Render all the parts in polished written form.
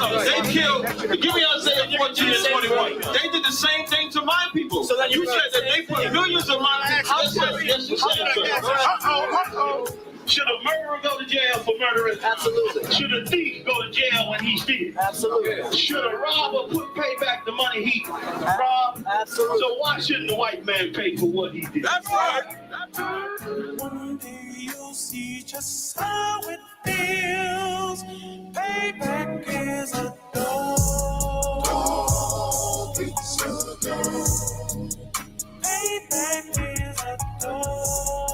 They killed, give me Isaiah 14 and 21. They did the same thing to my people. So then you said that they put millions of my people. Yes, you said so. Should a murderer go to jail for murdering? Absolutely. Should a thief go to jail when he steals? Absolutely. Should a robber pay back the money he robbed? Absolutely. So why shouldn't the white man pay for what he did? That's right. One day you'll see just how it feels. Payback is a dog. It's a dog. Payback is a dog.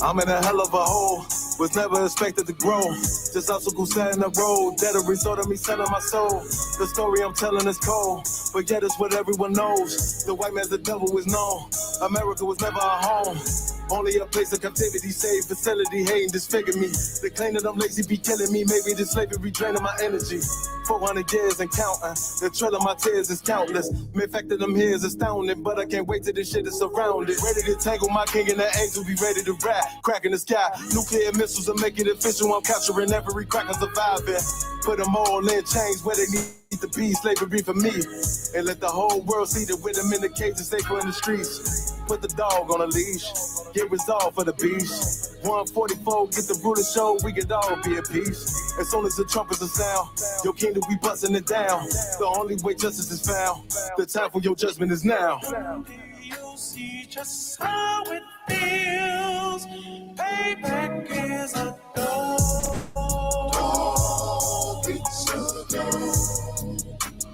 I'm in a hell of a hole, was never expected to grow. Just obstacle set in the road, that a result of me selling my soul. The story I'm telling is cold, but yet it's what everyone knows. The white man's the devil is known. America was never our home. Only a place of captivity, safe facility, hating, disfigure me. They claim that I'm lazy, be killing me. Maybe this slavery draining my energy. 400 years and counting. The trail of my tears is countless. The fact that I'm here is astounding, but I can't wait till this shit is surrounded. Ready to tangle my king and the angel, be ready to rap. Crack in the sky, nuclear missiles are making it official. I'm capturing every cracker surviving. Put them all in chains where they need to be. Slavery for me. And let the whole world see that with them in the cages, safer in the streets. Put the dog on a leash. Get resolved for the beast. 144, get the ruler show, we could all be at peace. As soon as the trumpets are sound, your kingdom we busting it down. The only way justice is found, the time for your judgment is now. You'll see just how it feels. Payback is a dog. It's a dog.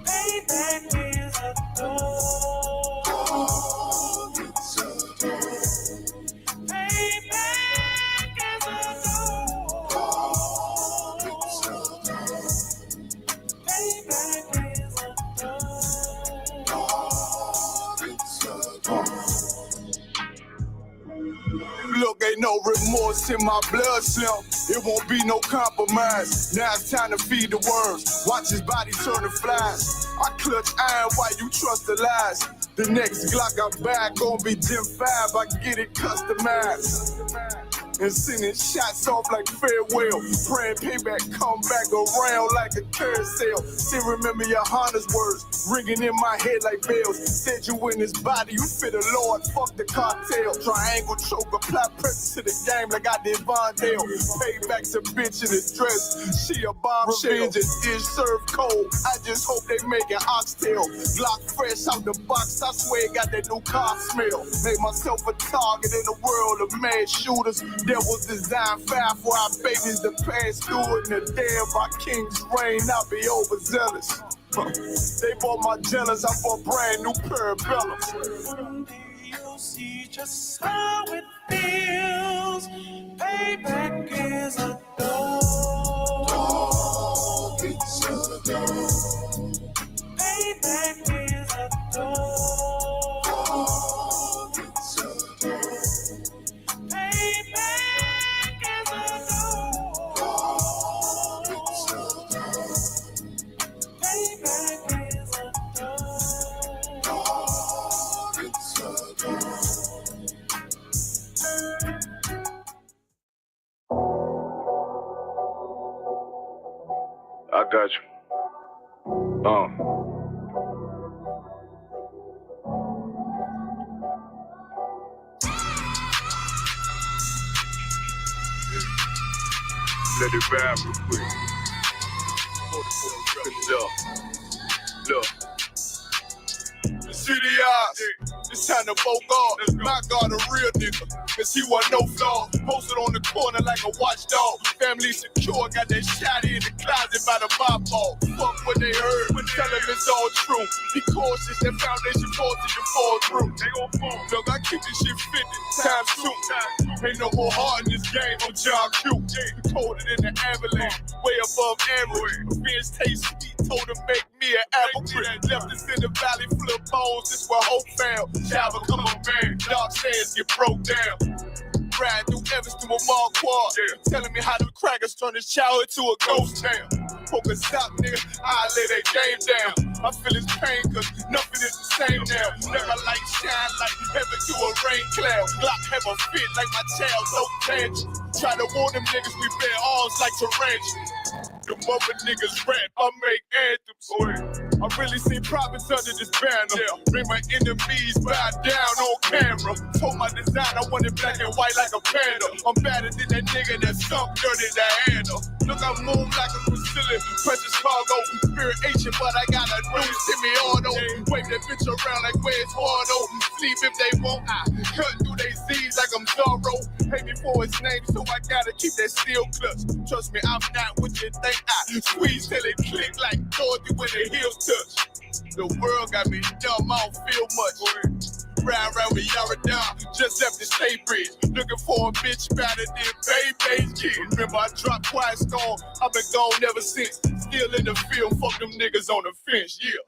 Payback is a dog. Look, ain't no remorse in my blood cell. It won't be no compromise. Now it's time to feed the worms. Watch his body turn to flies. I clutch iron while you trust the lies. The next Glock I buy gon' be Gen 5. I get it customized. And sending shots off like farewell. Praying payback come back around like a carousel. Still remember your Honda's words ringing in my head like bells. Said you in his body, you fit the Lord, fuck the cartel. Triangle choke, apply pressure to the game like I did Vondale. Payback's a bitch in a dress, she a bombshell. Revenge is served cold, I just hope they make an oxtail. Glock fresh out the box, I swear it got that new car smell. Made myself a target in a world of mad shooters. Devils designed fire for our babies to pass through. In the day of our king's reign, I'll be overzealous. They bought my jealous, I bought brand new parabellums. One day you'll see just how it feels. Payback is a dog. It's a dog. Payback is a dog. It's a dog. Payback is a dog. It's a dog. Payback is a dog. It's a dog. I got you. Let it rap real quick. Look. See the eyes. It's time to vote God. My God, a real nigga. Cause he wasn't no flaw. Posted on the corner like a watchdog. Family secure, got that shotty in the closet by the mob ball. Fuck what they heard, but tell them it's all true. Be cautious, that foundation falls till you fall through. They gon' fall. Look, I keep this shit 50 times 2. Ain't no more heart in this game, I'm John Q. Colder than the avalanche, way above average. Revenge taste sweet, told him make me an apple crisp. Left us in the valley full of bones, this where hope found. Java, come on, man. Dark sands get broke down. riding through Evans through a mall quad. Telling me how them crackers turn this childhood to a ghost town. Poker stop, nigga, I lay that game down. I feel his pain, cause nothing is the same now. Never light shine like heaven through a rain cloud. Glock have a fit like my child, so tangent. Try to warn them niggas, we bear arms like tarantulas. The mother niggas rap, I make anthems. I really seen prophets under this banner. Bring my enemies bow down on camera. Told my design I wanted black and white like a panda. I'm better than that nigga that sunk dirty Diana. Look, I move like a Brazilian, precious cargo. Spirit ancient, but I got a new semi-auto. Wave that bitch around like where's Wardo. Sleep if they want, I cut through they Z's like I'm Zorro. Pay me for his name, so I gotta keep that steel clutch. Trust me, I'm not what you think. I squeeze till it click like Dorothy when the heels touch. The world got me dumb, I don't feel much. Ride around with Yara down, just left the state bridge. Looking for a bitch better than Baby's kid. Remember I dropped Quiet Storm, I've been gone ever since. Still in the field, fuck them niggas on the fence, yeah.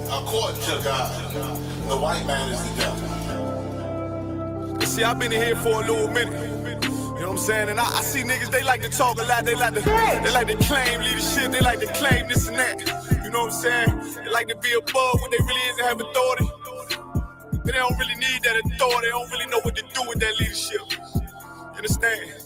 According to God, the white man is the devil. See, I've been in here for a little minute. You know what I'm saying? And I see niggas, they like to talk a lot. They like to claim leadership. They like to claim this and that. You know what I'm saying? They like to be above what they really is and have authority. But they don't really need that authority. They don't really know what to do with that leadership. You understand?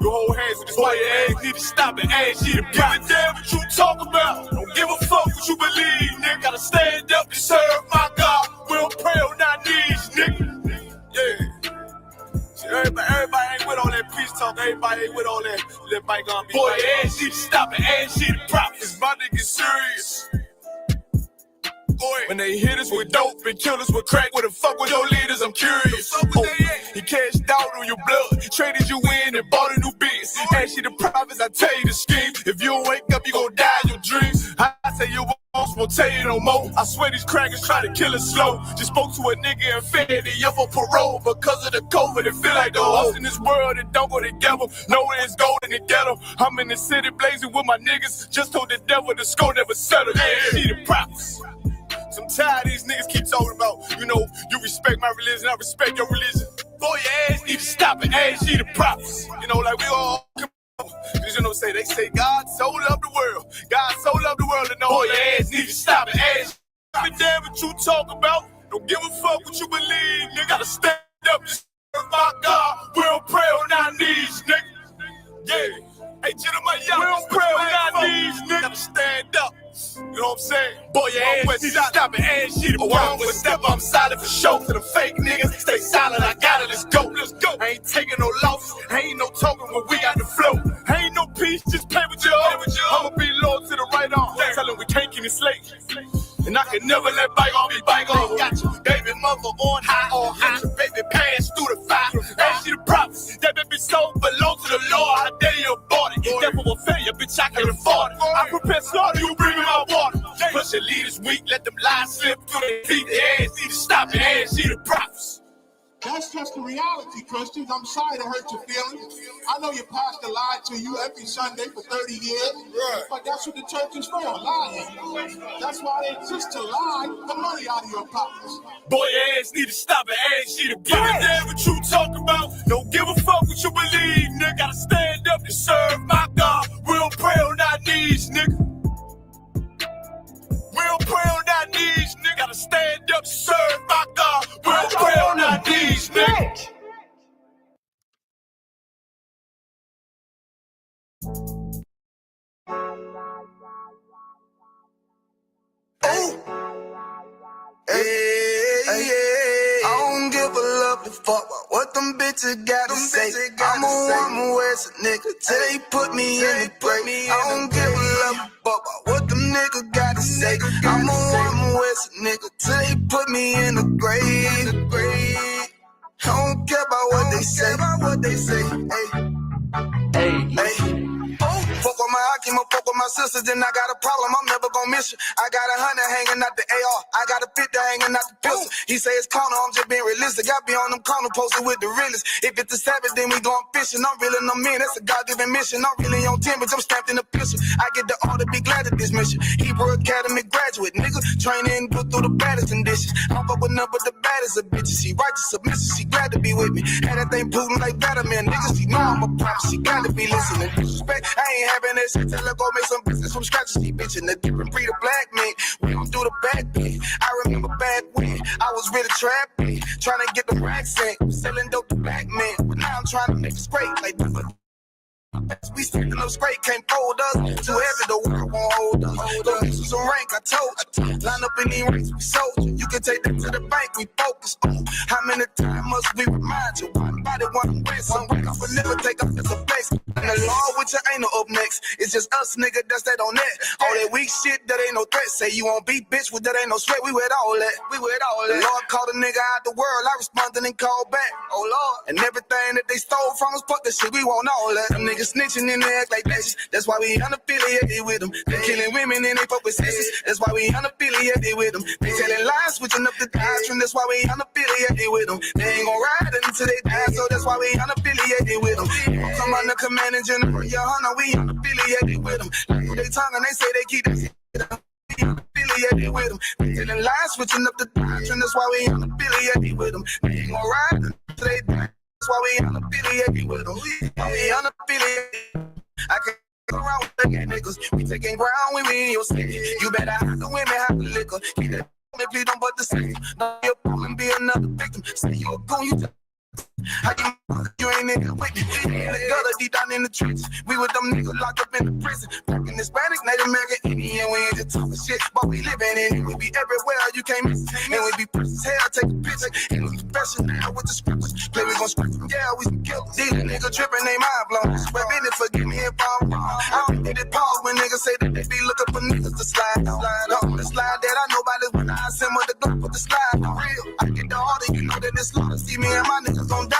You hold hands with this white ass, need to stop and ask you to give a damn what you talk about. Don't give a fuck what you believe, nigga. Gotta stand up and serve my God. We don't pray on our knees, nigga. Yeah. See, everybody ain't with all that peace talk. Everybody ain't with all that. Let bygone be. Boy, ass need to stop and ask you to prop. It's about to get serious. When they hit us with dope and kill us with crack, what the fuck with your leaders? I'm curious. He cashed out on your blood, traded you in and bought a new biz. Ask you the profits, I tell you the scheme. If you don't wake up, you gon' die in your dreams. I say you won't tell you no more. I swear these crackers try to kill us slow. Just spoke to a nigga in Infinity up on parole because of the COVID. It feel like the host in this world that don't go together. Nowhere is gold in the ghetto. I'm in the city blazing with my niggas. Just told the devil the score never settled. Yeah, see the prophets. I'm tired of these niggas keep talking about, you know, you respect my religion, I respect your religion. Boy, your ass need to stop and ask you the prophets. You know, like we all come on. You know what I'm saying? They say God so loved the world. God so loved the world, and no, boy, your ass need to stop and ask. Give a damn what you talk about. Don't give a fuck what you believe, nigga. Gotta stand up and serve my God. We don't pray on our knees, nigga. Yeah. Hey, gentlemen, y'all, we don't pray on our knees, nigga. Gotta stand up. You know what I'm saying? Boy, your ass need to stop and ask you to walk with step. I'm solid for show. To the fake niggas, stay silent. I got it. Let's go. Let's go. I ain't taking no losses. Ain't no talking when we got the flow. Ain't no peace. Just play with you. I'ma be loyal to the right arm. Tell him we can't keep me slave. And I can never let bygone be bygone. Got your baby mother on high. Your baby pass through the fire. Ask you the prophets. That baby soul belong to the Lord. How dare you abort it? Devil will fail you, bitch. I can't afford it. I prepare slaughter. You bring me my water. Push your leaders weak. Let them lies slip through their feet. Their ass need to stop and ask you the prophets. That's just the reality, Christians. I'm sorry to hurt your feelings. I know your pastor lied to you every Sunday for 30 years. Right. But that's what the church is for, lying. That's why they exist, to lie the money out of your pockets. Boy, your ass need to stop and ask you to give a damn what you talk about. Don't give a fuck what you believe, nigga. Gotta stand up and serve my God. We don't pray on our knees, nigga. We don't pray on our knees, nigga. Gotta stand up and serve my God. We don't pray on our knees, nigga. I don't give a love a fuck about what them bitches gotta say. I'm a woman where's a nigga till they put me in the grave. I don't give a love a fuck about what them niggas gotta say. I'm a woman where's a nigga till they put me in the grave. I don't care about they say. Hey. Fuck with my Akima, fuck with my sisters, then I got a problem, I'm never gonna miss you. I got 100 hanging out the AR, I got a 50 hanging out the pistol. He say it's corner, I'm just being realistic. I be on them corner posted with the realest. If it's the Sabbath, then we going fishing. I'm really no man, that's a God-given mission. I'm really on 10, but I'm stamped in the pistol. I get the order, be glad of this mission. Hebrew Academy graduate, nigga, training, go through the baddest conditions. I don't fuck with none but the baddest of bitches. She righteous, submissive, she glad to be with me. Had that thing Putin like Vladimir, nigga, she know I'm a prophet, she gotta be listening. Disrespect, I ain't having that shit, tell her go make some business from scratch. She bitchin' a different breed of black man. We don't do the back bend. I remember back when I was really trapping, trying to get the racks in, selling dope to black men. But now I'm trying to make it straight like this. We sticking up straight, can't fold us. Too heavy, the world won't hold us. Don't get you some rank, I told you. Line up in these ranks, we soldier. You can take that to the bank, we focus on. How many times must we remind you? One body, one way, some rank. I would never take up as a place. And the law with you ain't no up next. It's just us, nigga, that's that on that. All that weak shit, that ain't no threat. Say you won't beat, bitch, with that ain't no sweat. We with all that. The Lord called a nigga out the world. I responded and called back. Oh, Lord. And everything that they stole from us, fuck that shit, we want all that. Them niggas snitching and they act like bitches. That's why we unaffiliated with them. They killing women and they fuck with sisters. That's why we unaffiliated with them. They telling lies, switching up the doctrine. That's why we unaffiliated with them. They ain't gon' ride until they die, so that's why we unaffiliated with them. Come on the commanding general, your honor, we unaffiliated with them. They tongue and they say they keep that shit up. We unaffiliated with them. They telling lies, switching up the doctrine. That's why we unaffiliated with them. They ain't gon' ride until they die. That's why we unaffiliated with them. We unaffiliated. I can't go around with the niggas. We taking ground when we in your city. You better hide the women, hide the liquor. Keep that please don't but the same. Don't be a fool and be another victim. Say you a goon, you how you ain't in it with me. The gutter deep down in the trenches. We with them niggas locked up in the prison. Fucking Hispanic, Native American, Indian. We ain't just talking shit, but we living in it. We be everywhere, you can't miss it. And we be fresh as hell, take a picture. And we professional now with the scriptures. Play, we gon' script them, yeah, we some killers. These niggas tripping, they mind blown. Swear business, forgive me if I'm wrong. I don't get it pause when niggas say that they be looking for niggas to slide on. The slide that I know about is when I send with the gun for the slide. For real, I get the order, you know that it's slaughter. See me and my niggas gon' die.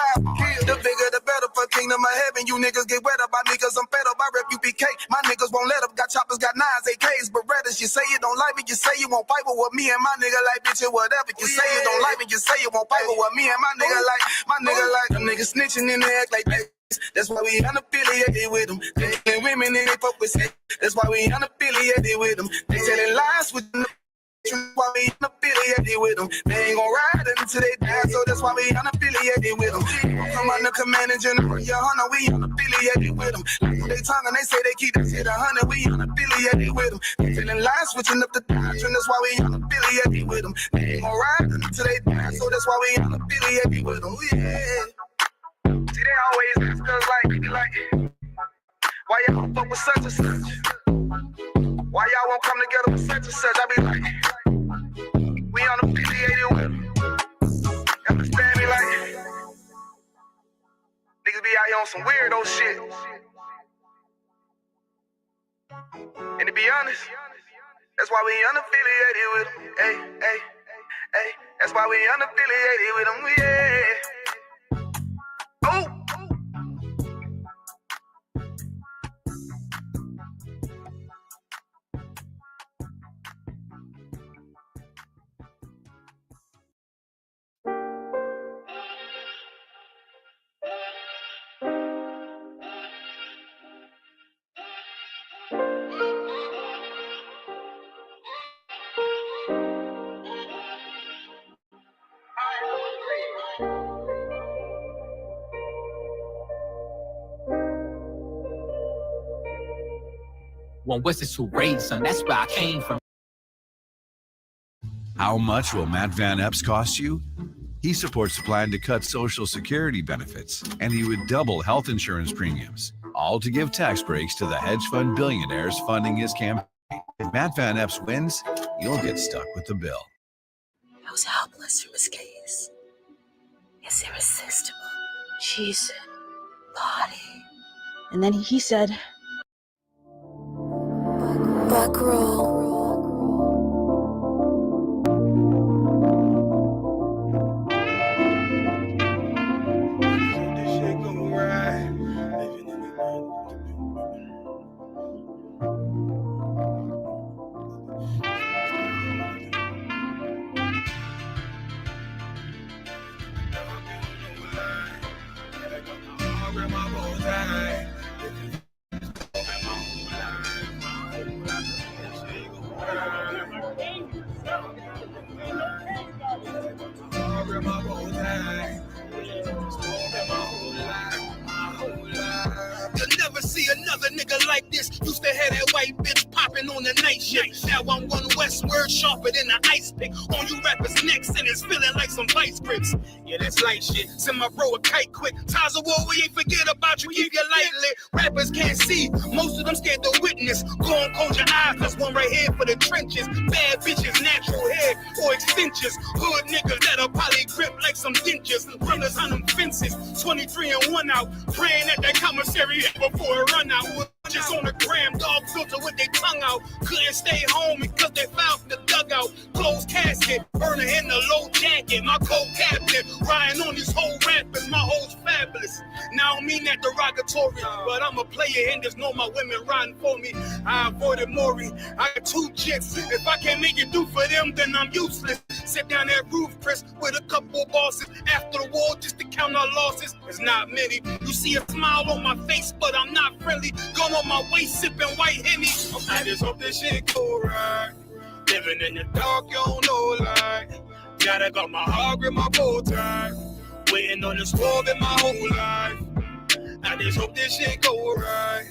The bigger the better for kingdom of heaven. You niggas get wet up by me cause I'm fed up. I rep UPK. My niggas won't let up. Got choppers, got 9s, AKs, Berettas. You say you don't like me, you say you won't fight with me and my nigga like bitch or whatever. You say you don't like me, you say you won't fight with me and my nigga like them niggas snitching and they act like that. That's why we unaffiliated with them. They killing women and they fuck with sex. That's why we unaffiliated with them. They telling lies with them. Why we unaffiliated with them. They ain't gon' ride until they die, so that's why we unaffiliated with them. Come on the commanding general, your honor, we unaffiliated with them. Like they tongue and they say they keep that shit 100, we unaffiliated with them. They telling lies, switching up the doctrine, that's why we unaffiliated with them. They ain't gon' ride until they die, so that's why we unaffiliated with them. Yeah. See, they always ask us like, why y'all don't fuck with such and such? Why y'all won't come together with such and such? I be like, we unaffiliated with them. Understand me? Like, niggas be out here on some weirdo shit. And to be honest, that's why we unaffiliated with them. Hey. That's why we unaffiliated with them. Yeah. Oh. One West who raised son. That's where I came from. How much will Matt Van Epps cost you? He supports a plan to cut Social Security benefits, and he would double health insurance premiums, all to give tax breaks to the hedge fund billionaires funding his campaign. If Matt Van Epps wins, you'll get stuck with the bill. I was helpless from his gaze. His irresistible, cheesing body. And then he said, Buck roll. This shit come around. hog my whole life. My whole life, my whole life. You'll never see another nigga like this. Used to have that white bitch popping on the night shift. Now I'm one westward sharper than an ice pick. On you rappers' necks and it's feeling like some vice grips. Yeah, that's light shit. Send my bro a kite quick. Ties of war, we ain't forget about you. Keep your light lit. Rappers can't see. Most of them scared to witness. Go on, close your eyes. There's one right here for the trenches. Bad bitches, natural hair or extensions. Hood niggas that'll probably grip like some dentures. Runners on them fences. 23 and 1 out. Praying at that commissary before it run out. Just on the gram, dog filter with their tongue out. Couldn't stay home because they found the dugout. Closed casket, burner in the low jacket. My co-captain, riding on these whole rappers. My hoes fabulous. Now I don't mean that derogatory, but I'm a player and there's no my women riding for me. I avoided Maury. I got 2 jits. If I can't make it do for them, then I'm useless. Sit down that roof, Chris, with a couple bosses. After the war, just to count our losses. There's not many. You see a smile on my face, but I'm not friendly. Going on my waist, sipping white Henny. I just hope this shit go right. Living in the dark, you don't know light. Gotta got my heart with my bow tie. Waiting on the storm in my whole life. I just hope this shit go right.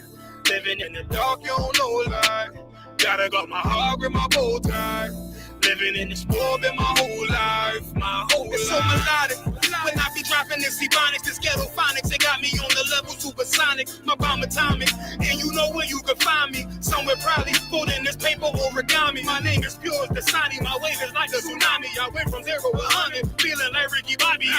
Living in the dark, you don't know light. Gotta got my heart with my bow tie. Living in this world in my whole life, my whole life. It's so melodic. When I be dropping this ebonics, this ghetto phonics, they got me on the level supersonic, my bomb atomic. And you know where you can find me, somewhere probably folding this paper origami. My name is pure as the Dasani, my wave is like a tsunami. I went from 0 to 100, feeling like Ricky Bobby.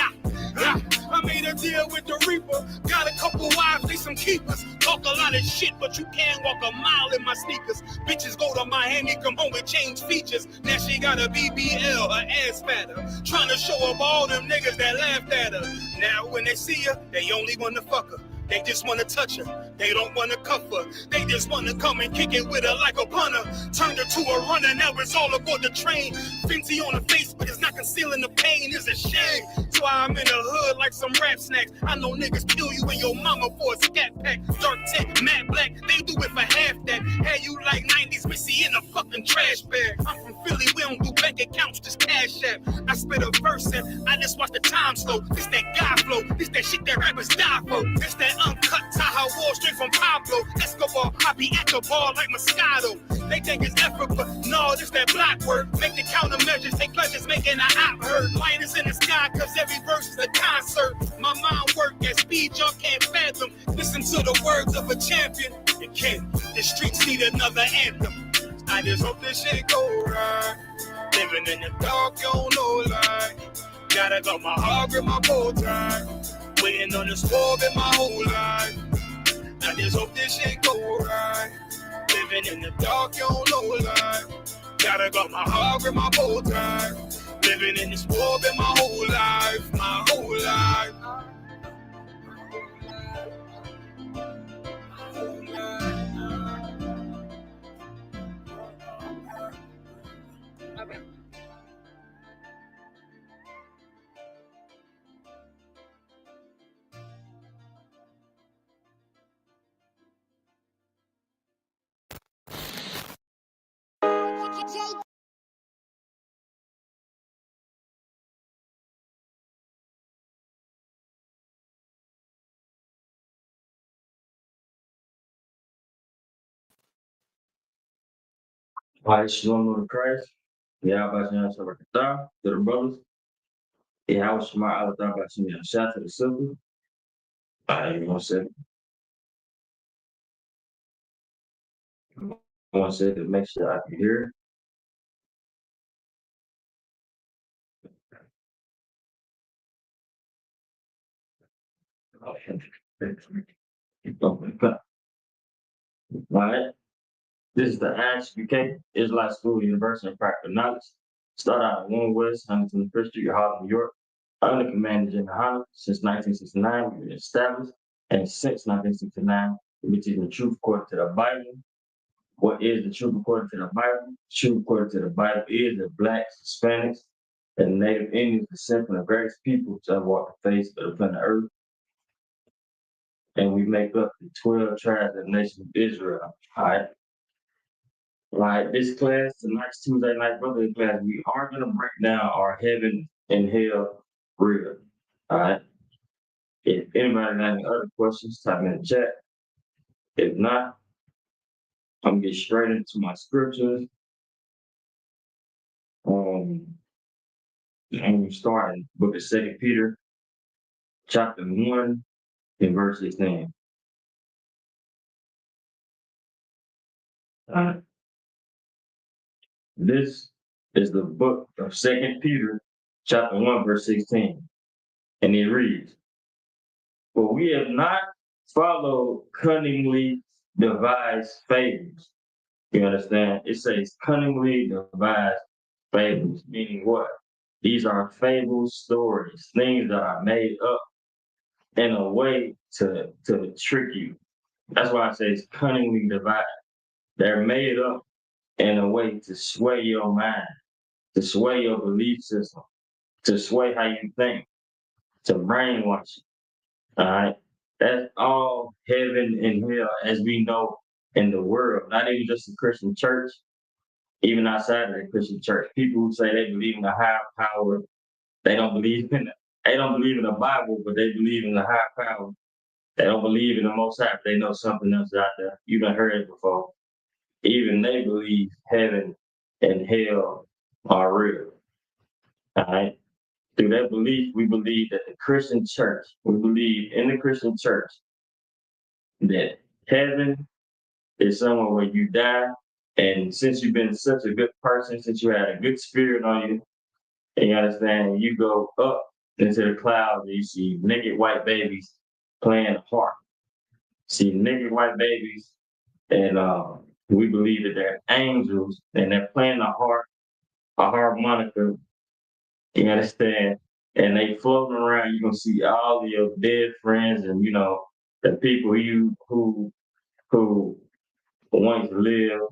I made a deal with the Reaper, got a couple wives, they some keepers. Talk a lot of shit, but you can't walk a mile in my sneakers. Bitches go to Miami, come home with change features. Now she got a BBL, her ass fatter. Trying to show up all them niggas that laughed at her. Now when they see her, they only wanna fuck her. They just wanna touch her, they don't wanna cuff her. They just wanna come and kick it with her like a punter. Turned her to a runner, now it's all aboard the train. Fenty on her face, but it's not concealing the pain, it's a shame. That's why I'm in the hood like some rap snacks. I know niggas kill you and your mama for a scat pack. Dark tint, matte black, they do it for half that. Had you like 90s Missy in a fucking trash bag. I'm from Philly, we don't do bank accounts, just cash app. I spit a verse and I just watch the time slow. This that guy flow, this that shit that rappers die for. This that uncut Tahoe Wall straight from Pablo Escobar. I be at the ball like Moscato. They think it's effort, but no, this that block work. Make the countermeasures, take pleasures, making an op hurt. Lighters in the sky, cause every verse is a concert. My mind work at speed y'all can't fathom. Listen to the words of a champion. You can't, the streets need another anthem. I just hope this shit go right. Living in the dark, you don't know light. Gotta got my heart with my bow tie. Waiting on the storm in my whole life. I just hope this shit go right. Living in the dark, you don't know light. Gotta got my heart with my bow tie. Living in this world in my whole life, my whole life. Alright, Shalom Lord Christ. Yeah, about to answer to the brothers. Yeah, I was smart. I was thought about you. Shout to the silver. Alright, 1 second. 1 second. Make sure I can hear. Alright. This is the ASH-UK Israelite School University of Practical Knowledge. Start out in 1 West, 121st Street, Harlem, New York. Under Commander General Hunter since 1969, we've been established, and since 1969, we've been teaching the truth according to the Bible. What is the truth according to the Bible? The truth according to the Bible is that Blacks, Hispanics, and Native Indians descend from the greatest people to have walked the face of the planet Earth. And we make up the 12 tribes of the nation of Israel. All right. Right, this class, tonight's Tuesday night brotherhood class, we are going to break down our heaven and hell real. All right. If anybody got any other questions, type in the chat. If not, I'm gonna get straight into my scriptures. I'm gonna start in the book of 2 Peter, chapter 1, and verse 16. This is the book of 2 Peter, chapter 1, verse 16. And it reads, "For we have not followed cunningly devised fables." You understand? It says cunningly devised fables, meaning what? These are fable stories, things that are made up in a way to trick you. That's why I say it's cunningly devised. They're made up in a way to sway your mind, to sway your belief system, to sway how you think, to brainwash you. All right? That's all heaven and hell as we know in the world, not even just the Christian church, even outside of the Christian church. People who say they believe in a higher power, they don't believe in the Bible, but they believe in the higher power. They don't believe in the Most High, but they know something else out there. You've heard it before. Even they believe heaven and hell are real. All right? Through that belief, we believe that we believe in the Christian church that heaven is somewhere where you die. And since you've been such a good person, since you had a good spirit on you, and you understand, you go up into the clouds and you see naked white babies playing a harp. See naked white babies, and we believe that they're angels and they're playing a harmonica. You understand? And they floating around. You're gonna see all of your dead friends and the people who once lived,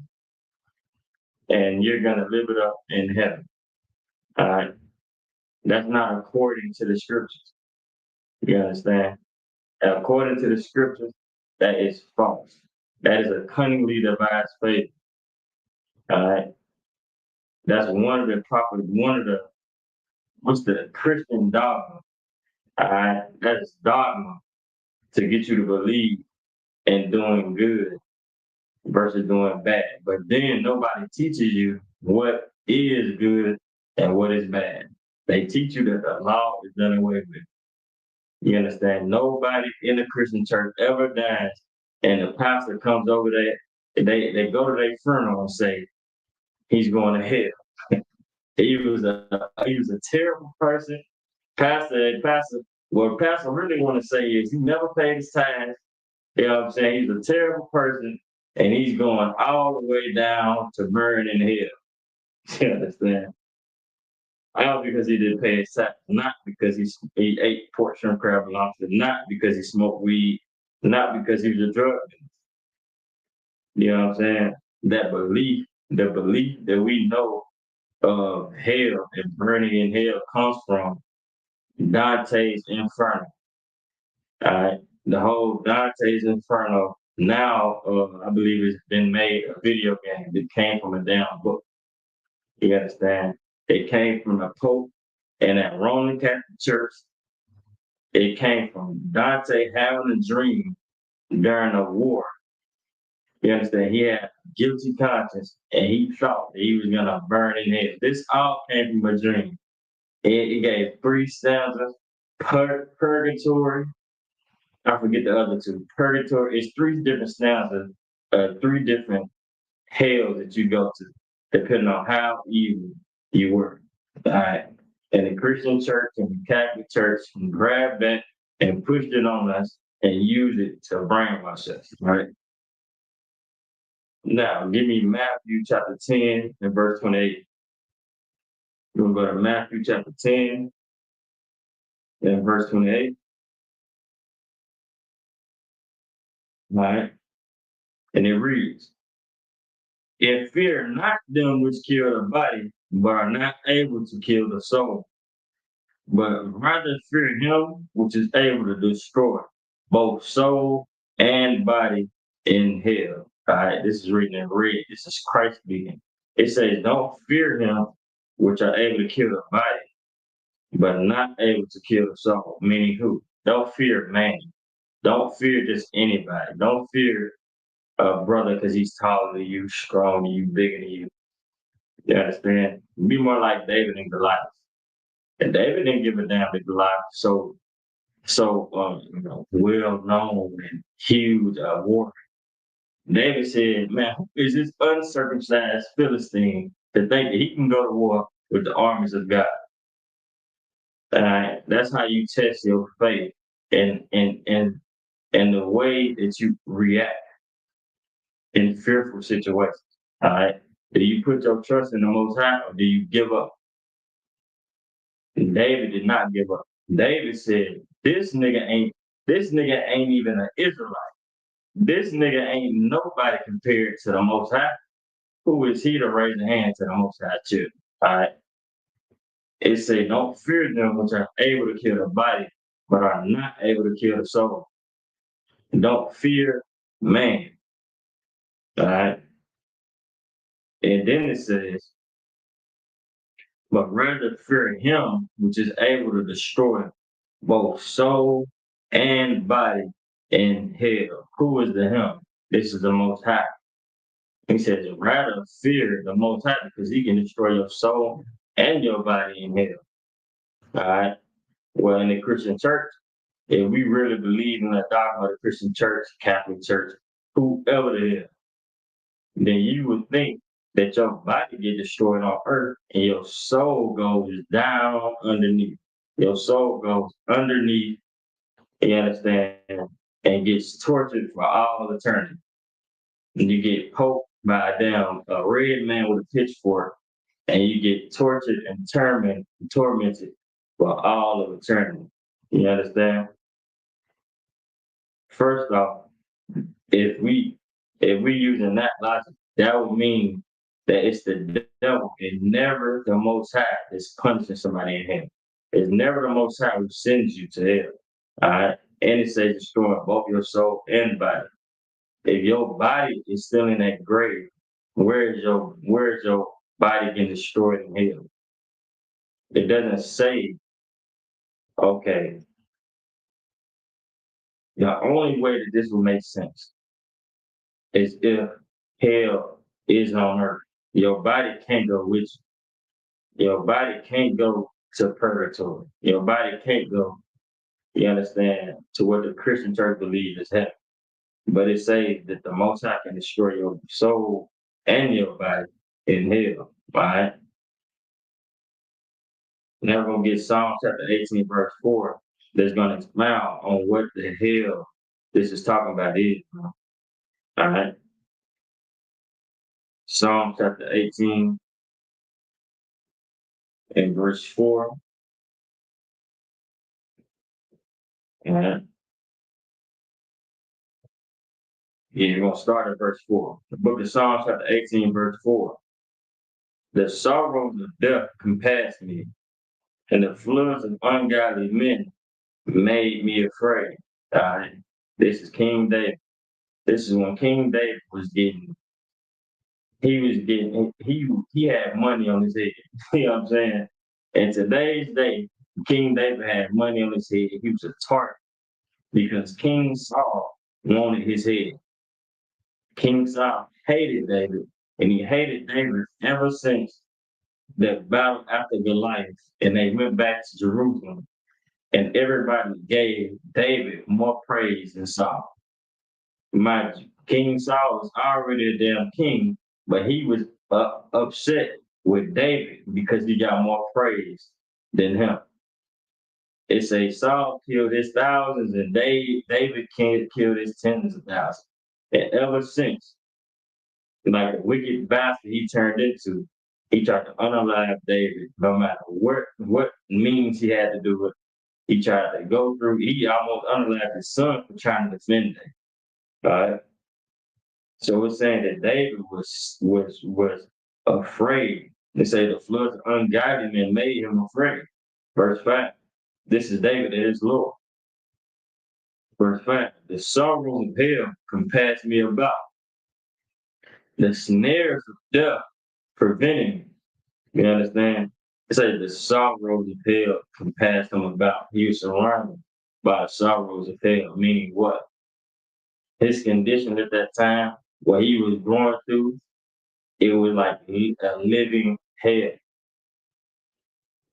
and you're gonna live it up in heaven. All right. That's not according to the scriptures. You understand? According to the scriptures, that is false. That is a cunningly devised faith. All right. That's what's the Christian dogma? All right. That is dogma to get you to believe in doing good versus doing bad. But then nobody teaches you what is good and what is bad. They teach you that the law is done away with. You understand? Nobody in the Christian church ever dies, and the pastor comes over there. They go to their funeral and say he's going to hell. He was a terrible person. What pastor really want to say is he never paid his tithes. You know what I'm saying? He's a terrible person, and he's going all the way down to burn in hell. You understand? All because he didn't pay his tax, not because he ate pork, shrimp, crab, and lobster, not because he smoked weed, not because he was a drug dealer. You know what I'm saying? That belief, the belief that we know of hell and burning in hell comes from Dante's Inferno. All right, the whole Dante's Inferno now, I believe, it's been made a video game. It came from a damn book. You understand? It came from the Pope and that Roman Catholic Church. It came from Dante having a dream during a war. You understand? He had a guilty conscience, and he thought that he was going to burn in hell. This all came from a dream. It gave 3 stanzas. Purgatory. I forget the other 2. Purgatory is 3 different stanzas, 3 different hells that you go to, depending on how evil you were. All right. And the Christian church and the Catholic church can grab that and push it on us and use it to brainwash us. Right. Now, give me Matthew chapter 10 and verse 28. We're going to go to Matthew chapter 10 and verse 28. All right. And it reads, "And fear not them which kill the body, but are not able to kill the soul, but rather fear him which is able to destroy both soul and body in hell." All right, this is written in red. This is Christ speaking. It says, don't fear him which are able to kill the body, but not able to kill the soul. Meaning who? Don't fear man. Don't fear just anybody. Don't fear a brother because he's taller than you, stronger than you, bigger than you. You understand? Be more like David and Goliath. And David didn't give a damn that Goliath so well known and huge warrior. David said, "Man, who is this uncircumcised Philistine to think that he can go to war with the armies of God?" That's how you test your faith and the way that you react in fearful situations. All right. Do you put your trust in the Most High or do you give up? And David did not give up. David said, This nigga ain't even an Israelite. This nigga ain't nobody compared to the Most High. Who is he to raise a hand to the Most High too? All right. It say, don't fear them which are able to kill the body, but are not able to kill the soul. Don't fear man. All right. And then it says, but rather fear him which is able to destroy both soul and body in hell. Who is the him? This is the Most High. He says, rather fear the Most High because he can destroy your soul and your body in hell. All right. Well, in the Christian church, if we really believe in the dogma of the Christian church, Catholic church, whoever it is, then you would think that your body get destroyed on earth and your soul goes down underneath. Your soul goes underneath, you understand, and gets tortured for all eternity. And you get poked by a red man with a pitchfork, and you get tortured and tormented for all of eternity. You understand? First off, if we using that logic, that would mean that it's the devil and never the Most High that's punishing somebody in hell. It's never the Most High who sends you to hell. All right? And it says destroying both your soul and body. If your body is still in that grave, where's your body getting destroyed in hell? It doesn't say, okay. The only way that this will make sense is if hell is on earth. Your body can't go with you. Your body can't go to purgatory. Your body can't go, you understand, to what the Christian church believes is heaven. But it says that the Most High can destroy your soul and your body in hell. All right? Now we're going to get Psalm chapter 18, verse 4, that's going to expound on what the hell this is talking about is. All right? Psalm chapter 18 and verse 4. All right? Yeah, you're going to start at verse 4. The book of Psalms chapter 18, verse 4. The sorrows of death compassed me, and the floods of ungodly men made me afraid. All right? This is King David. This is when King David he had money on his head. You know what I'm saying? In today's day, King David had money on his head. He was a target because King Saul wanted his head. King Saul hated David, and he hated David ever since the battle after Goliath, and they went back to Jerusalem, and everybody gave David more praise than Saul. Mind you, King Saul was already a damn king, but he was upset with David because he got more praise than him. It says Saul killed his thousands and David killed his tens of thousands. And ever since, like a wicked bastard he turned into, he tried to unalive David no matter what means he had to do it. He tried to go through, he almost unalived his son for trying to defend him. All right? So it's saying that David was afraid. They say the floods of ungodly men made him afraid. Verse 5. This is David and his Lord. Verse 5. The sorrows of hell compassed me about. The snares of death prevented me. You understand? It says the sorrows of hell compassed him about. He was surrounded by the sorrows of hell, meaning what? His condition at that time, what he was going through, it was like a living hell.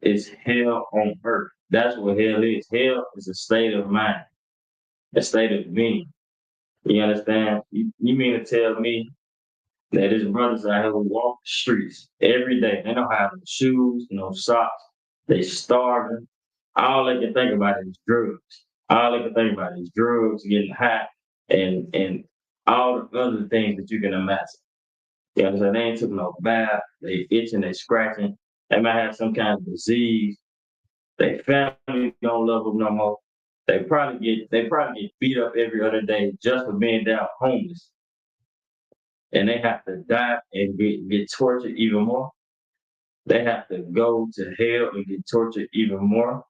It's hell on earth. That's what hell is. Hell is a state of mind, a state of being. You understand? You mean to tell me that his brothers out here who walk the streets every day, they don't have no shoes, no socks, they starving. All they can think about is drugs. All they can think about is drugs, getting high, and all the other things that you can imagine. You understand? They ain't took no bath, they itching, they scratching, they might have some kind of disease. Their family don't love them no more. They probably get beat up every other day just for being down homeless. And they have to die and get tortured even more. They have to go to hell and get tortured even more.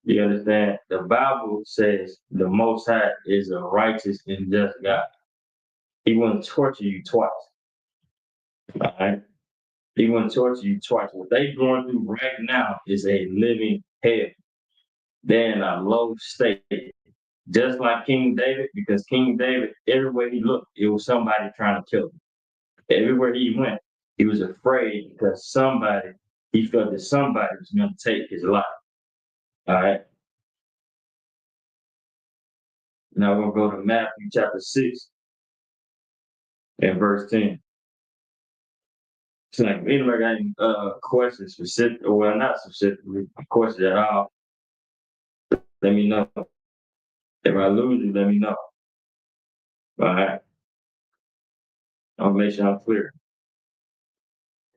You understand? The Bible says the Most High is a righteous and just God. He wouldn't torture you twice. All right? He wouldn't torture you twice. What they going through right now is a living hell. They're in a low state. Just like King David, because King David, everywhere he looked, it was somebody trying to kill him. Everywhere he went, he was afraid because he felt that somebody was going to take his life. All right. Now we'll go to Matthew chapter 6 and verse 10. So, like, anybody got any questions specific, or well, not specifically, questions at all, let me know. If I lose you, let me know. All right. I'll make sure I'm clear.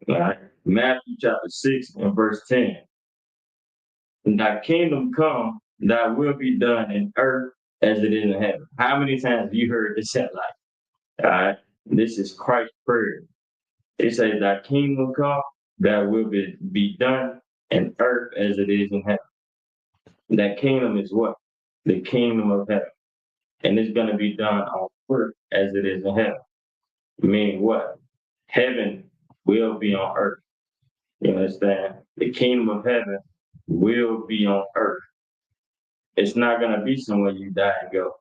All right. Matthew chapter 6 and verse 10. Thy kingdom come, thy will be done in earth as it is in heaven. How many times have you heard this said like? All right. This is Christ's prayer. It says, thy kingdom come, thy will be done in earth as it is in heaven. That kingdom is what? The kingdom of heaven. And it's going to be done on earth as it is in heaven. Meaning what? Heaven will be on earth. You understand? The kingdom of heaven will be on earth. It's not going to be somewhere you die and go.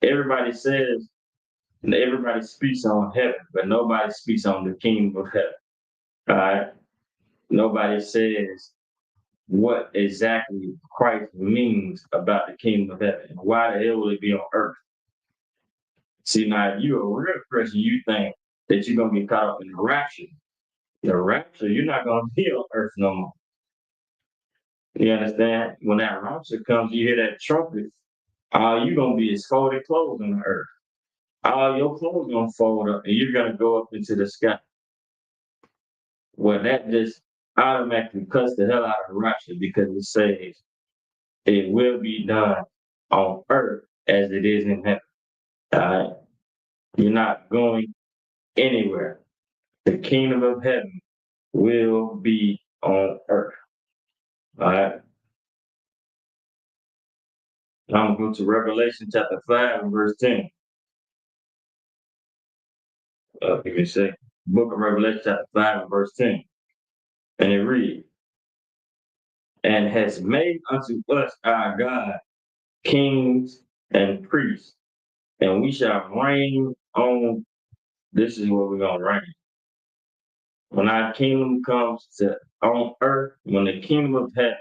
Everybody says, and everybody speaks on heaven, but nobody speaks on the kingdom of heaven. All right? Nobody says what exactly Christ means about the kingdom of heaven. Why the hell will it be on earth? See, now, if you're a real Christian, you think that you're going to get caught up in the rapture. The rapture, you're not going to be on earth no more. You understand? When that rapture comes, you hear that trumpet, all you're going to be is folded clothes on the earth. All your clothes going to fold up, and you're going to go up into the sky. Well, that just automatically cuts the hell out of the rapture, because it says it will be done on earth as it is in heaven. All right? You're not going anywhere. The kingdom of heaven will be on earth. All right? Now I'm going to go to Revelation chapter 5 and verse 10. Give me a second. Book of Revelation chapter 5 and verse 10. And it reads, and has made unto us our God kings and priests, and we shall reign on. This is where we're going to reign. When our kingdom comes on earth, when the kingdom of heaven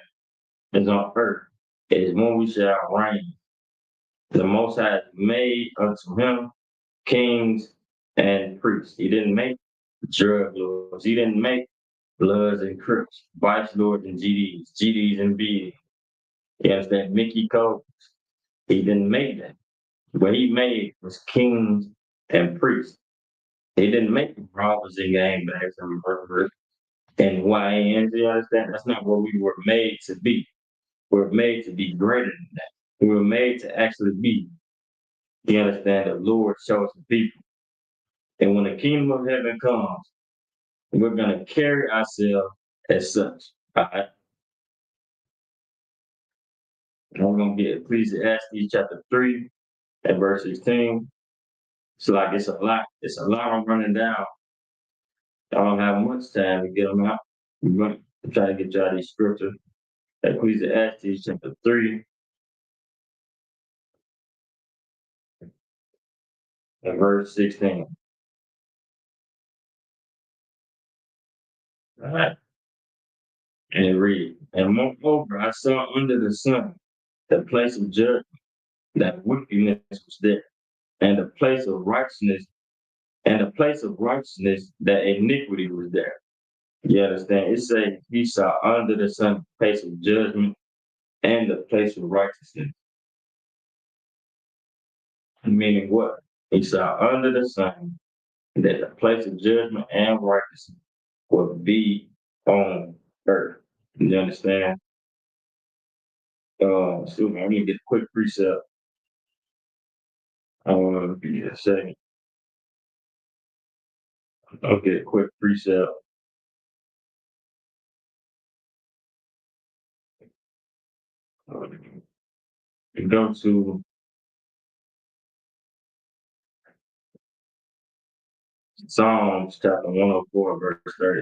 is on earth, it is when we shall reign. The Most High has made unto him kings and priests. He didn't make drug lords. He didn't make Bloods and Crips, Vice Lords and GDs and BDs. You understand? Mickey Cobes. He didn't make that. What he made was kings and priests. He didn't make robbers and gangbags and murderers and YNs. You understand? That's not what we were made to be. We're made to be greater than that. We were made to actually be, you understand, the Lord's chosen people. And when the kingdom of heaven comes, we're going to carry ourselves as such. All right? And I'm going to get Ecclesiastes chapter 3 and verse 16. So like it's a lot I'm running down. I don't have much time to get them out. I'm trying to get y'all these scriptures. Ecclesiastes chapter 3 and verse 16. All right. And it reads, and moreover, I saw under the sun the place of judgment, that wickedness was there, and the place of righteousness, that iniquity was there. You understand? It says he saw under the sun the place of judgment and the place of righteousness. Meaning what? He saw under the sun that the place of judgment and righteousness would be on earth. You understand? Excuse me, I'm gonna get a quick precept. Give me a second. I'll get a quick precept. Go to Psalms chapter 104, verse 30.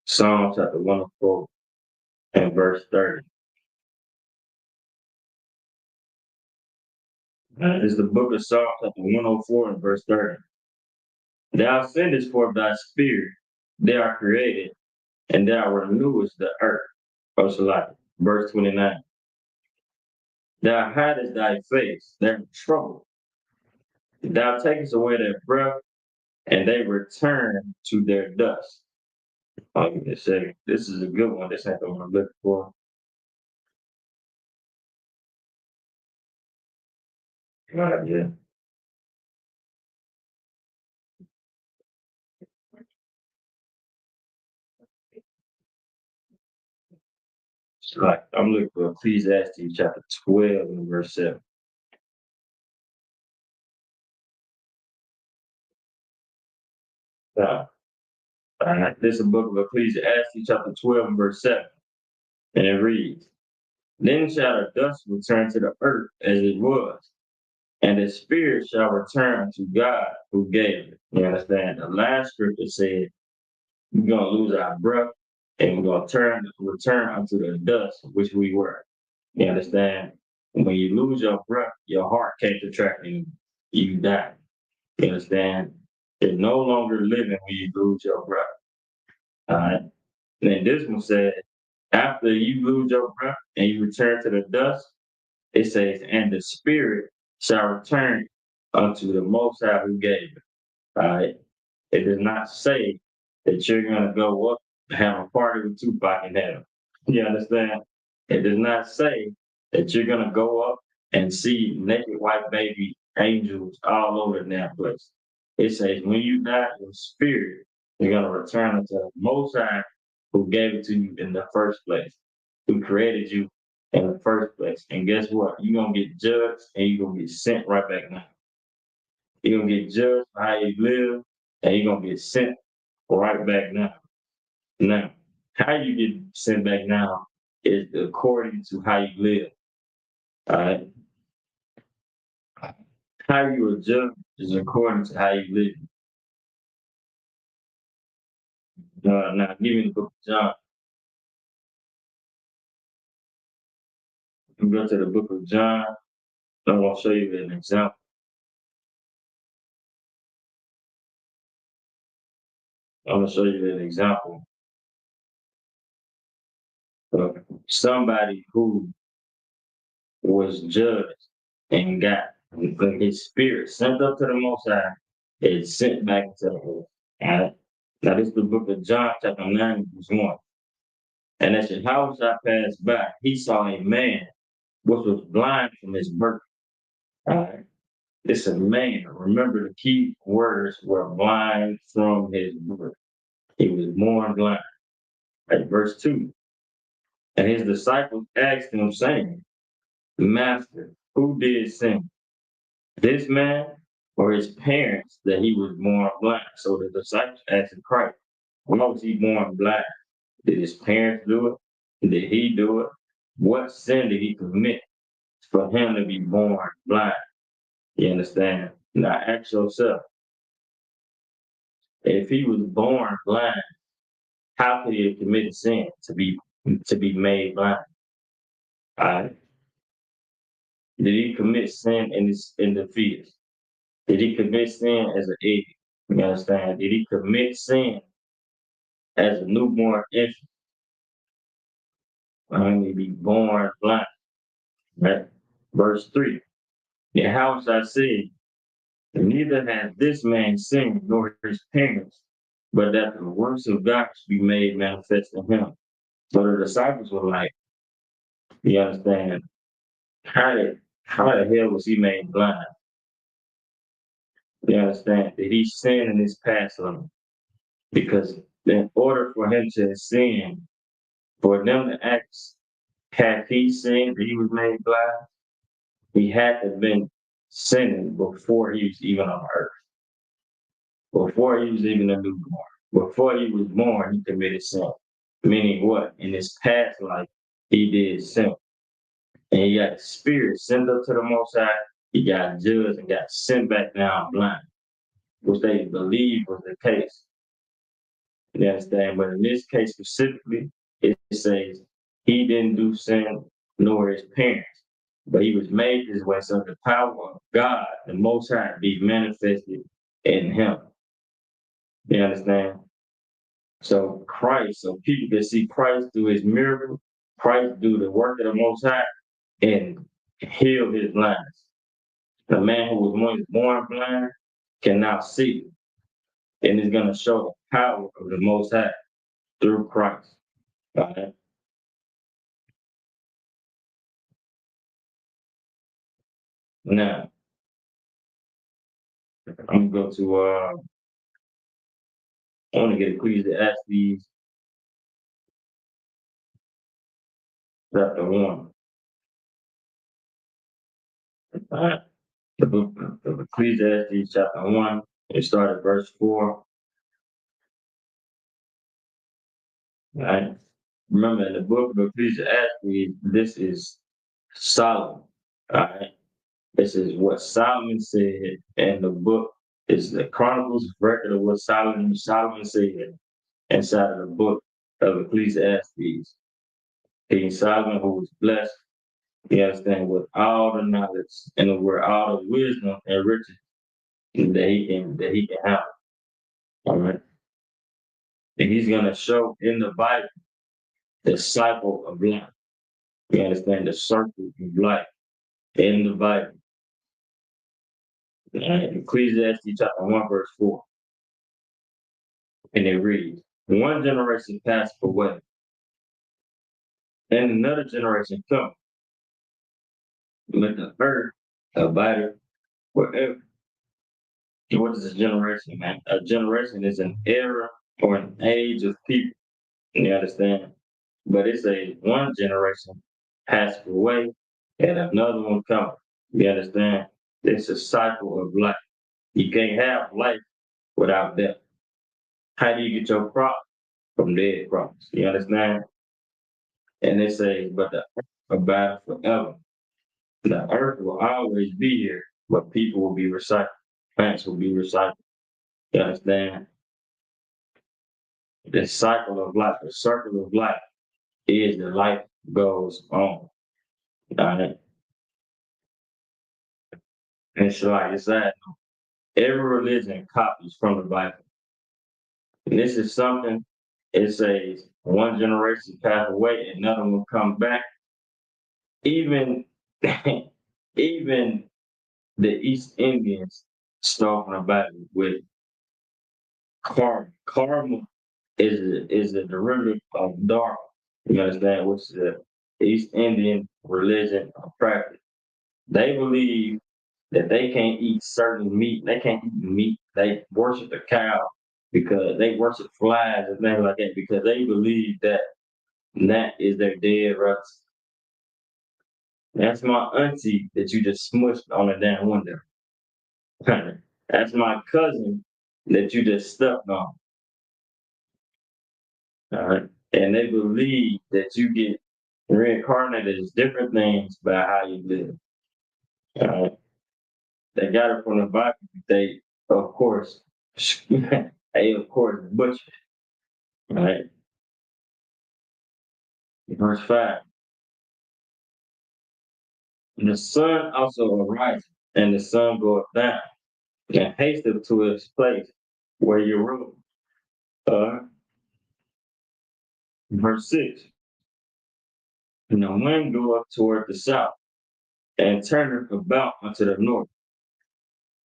Psalm chapter 104 and verse 30. It's the book of Psalm chapter 104 and verse 30. Thou sendest forth thy spirit, they are created, and thou renewest the earth. Verse 29. Thou hidest thy face, they're in trouble. Thou takest away their breath, and they return to their dust. I'll give you a second. This is a good one. This ain't the one I'm looking for. Right, yeah. Right. I'm looking for Ecclesiastes chapter 12 and verse 7. This is the book of Ecclesiastes chapter 12 and verse 7. And it reads, Then shall the dust return to the earth as it was, and the spirit shall return to God who gave it. You understand? The last scripture said, we're going to lose our breath, and we're going to return unto the dust which we were. You understand? When you lose your breath, your heart can't contract anymore. You die. You understand? You're no longer living when you lose your breath. All right? And then this one said, after you lose your breath and you return to the dust, it says, and the spirit shall return unto the Most High who gave it. All right? It does not say that you're going to go up and have a party with Tupac in heaven. You understand? It does not say that you're going to go up and see naked white baby angels all over that place. It says when you die, your spirit, you're going to return unto the Most High who gave it to you in the first place, who created you in the first place. And guess what? You're going to get judged and you're going to get sent right back now. You're going to get judged for how you live and you're going to get sent right back now. Now, how you get sent back now is according to how you live. All right? How you are judged is according to how you live. Now, give me the book of John. We go to the book of John. I'm going to show you an example. I'm going to show you an example of somebody who was judged and got his spirit sent up to the Most High. It's sent back into the earth. All right? Now, this is the book of John, chapter 9, verse 1. And as Yahushua passed by, he saw a man which was blind from his birth. All right? It's a man. Remember, the key words were blind from his birth. He was born blind. At verse 2. And his disciples asked him, saying, Master, who did sin? This man or his parents that he was born blind? So the disciples asked Christ, why was he born blind? Did his parents do it? Did he do it? What sin did he commit for him to be born blind? You understand? Now ask yourself, if he was born blind, how could he have committed sin to be made blind? All right. Did he commit sin in the fetus? Did he commit sin as an egg? You understand? Did he commit sin as a newborn infant? He be born blind. Right? Verse 3. The house I said, neither has this man sinned nor his parents, but that the works of God should be made manifest in him. So the disciples were like, you understand, how the hell was he made blind? You understand? Did he sin in his past life? Because in order for him to sin, for them to ask, had he sinned that he was made blind? He had to have been sinning before he was even on earth. Before he was even a newborn. Before he was born, he committed sin. Meaning what? In his past life, he did sin. And he got the spirit sent up to the Most High. He got judged and got sent back down blind, which they believed was the case. You understand? But in this case specifically, it says he didn't do sin nor his parents, but he was made this way so the power of God, the Most High, be manifested in him. You understand? So Christ, so people can see Christ through his miracle, Christ do the work of the Most High and heal his blindness. The man who was once born blind can now see, and is going to show the power of the Most High through Christ. All right? Now, I'm going to go to, I want to get Ecclesiastes chapter 1. All right. The book of Ecclesiastes chapter 1, it started at verse 4. All right. Remember, in the book of Ecclesiastes, this is Solomon. All right. This is what Solomon said, and the book is the Chronicles record of what Solomon said inside of the book of Ecclesiastes. King Solomon, who was blessed, you understand, with all the knowledge and with all the wisdom and riches that he can have. All right. And he's gonna show in the Bible the cycle of life. You understand, the circle of life in the Bible. Ecclesiastes chapter 1, verse 4. And it reads, one generation passed away, and another generation comes. But the earth abideth forever. What is a generation, man? A generation is an era or an age of people. You understand? But it's one generation passed away and another one coming. You understand? It's a cycle of life. You can't have life without death. How do you get your crop? From dead crops. You understand? And they say, but the earth abideth forever. The earth will always be here, but people will be recycled. Plants will be recycled. You understand? The cycle of life, the circle of life is the life goes on. Got it? And it's like, it's that every religion copies from the Bible. And this is something, it says one generation pass away, another one come back. Even even the East Indians start from the Bible with karma. Karma is a derivative of dharma. You understand? Which is the East Indian religion or practice. They believe that they can't eat certain meat. They can't eat meat. They worship the cow because they worship flies and things like that because they believe that is their dead relatives. That's my auntie that you just smushed on the damn window. That's my cousin that you just stepped on. All right. And they believe that you get reincarnated as different things by how you live. All right. They got it from the Bible. They, of course, butchered. Right? Verse 5. The sun also arises, and the sun goeth down, and hasteth to its place where you rule. Verse 6. And the wind goeth toward the south, and turneth about unto the north.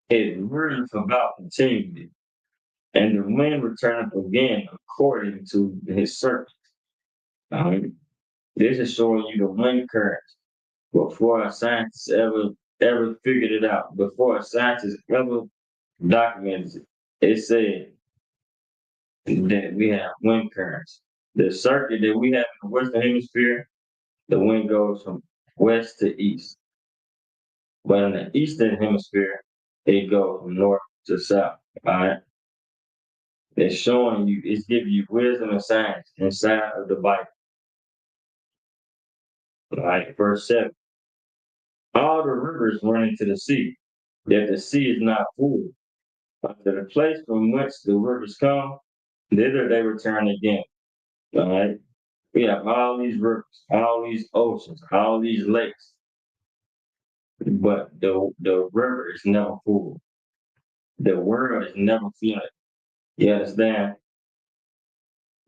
It ruleth about continually, and the wind returneth again according to his service. This is showing you the wind currents before a scientist ever figured it out. Before a scientist ever documented it, it said that we have wind currents. The circuit that we have in the Western Hemisphere, the wind goes from west to east. But in the Eastern Hemisphere, it goes from north to south. All right. It's showing you, it's giving you wisdom and science inside of the Bible. All right, verse 7. All the rivers run into the sea, yet the sea is not full. Unto the place from whence the rivers come, thither they return again. All right. We have all these rivers, all these oceans, all these lakes. But the river is never full. The world is never flooded. You understand?